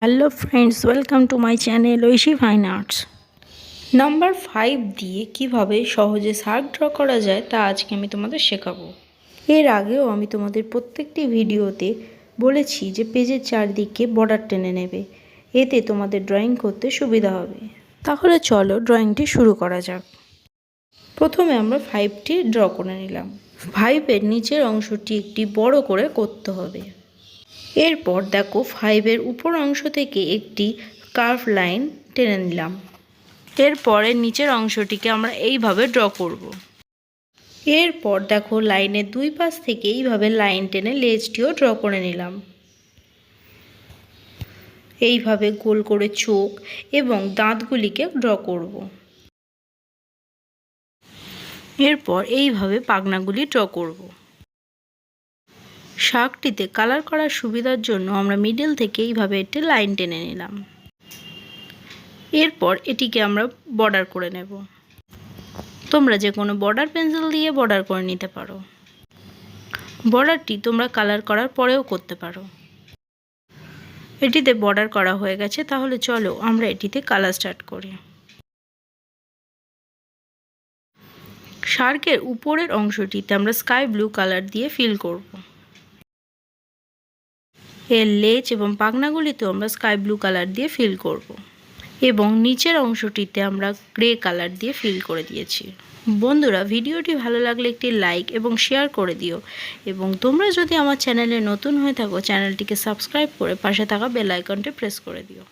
Hello friends, welcome to my channel Oishi fine arts. Number 5 দিয়ে কিভাবে সহজে শার্ক ড্র করা যায় তা আজকে আমি তোমাদের শেখাবো। এর আগেও আমি তোমাদের প্রত্যেকটি ভিডিওতে বলেছি যে পেজের চারদিকে বর্ডার টেনে নেবে, এতে তোমাদের ড্রয়িং করতে সুবিধা হবে। তাহলে চলো ড্রয়িংটি শুরু করা যাক। প্রথমে আমরা 5টি ড্র করে নিলাম। 5-এর নিচের অংশটি একটি বড় করে করতে হবে। এরপর দেখো 5-এর উপর অংশ থেকে একটি কার্ভ লাইন টেনে নিলাম। এরপরে নিচের অংশটিকে আমরা এইভাবে ড্র করব। এরপর দেখো লাইনের দুই পাশ থেকে এইভাবে লাইন টেনে লেজটিও ড্র করে নিলাম। এইভাবে গোল করে চোখ এবং দাঁতগুলিকে ড্র করব। এরপর এইভাবে পাখনাগুলি ড্র করব। শার্কটিতে কালার করার সুবিধার জন্য আমরা মিডল থেকে এইভাবে একটি লাইন টেনে নিলাম। এরপর এটিকে আমরা বর্ডার করে নেব। তোমরা যে কোনো বর্ডার পেন্সিল দিয়ে বর্ডার করে নিতে পারো। বর্ডারটি তোমরা কালার করার পরেও করতে পারো। এটিতে বর্ডার করা হয়ে গেছে, তাহলে চলো আমরা এটিতে কালার স্টার্ট করি। শার্কের উপরের অংশটিতে আমরা স্কাই ব্লু কালার দিয়ে ফিল করব। এর লেজ এবং পাখনাগুলিতেও আমরা স্কাই ব্লু কালার দিয়ে ফিল করব এবং নিচের অংশটিতে আমরা গ্রে কালার দিয়ে ফিল করে দিয়েছি। বন্ধুরা, ভিডিওটি ভালো লাগলে একটি লাইক এবং শেয়ার করে দিও এবং তোমরা যদি আমার চ্যানেলে নতুন হয়ে থাকো চ্যানেলটিকে সাবস্ক্রাইব করে পাশে থাকা বেল আইকনটি প্রেস করে দিও।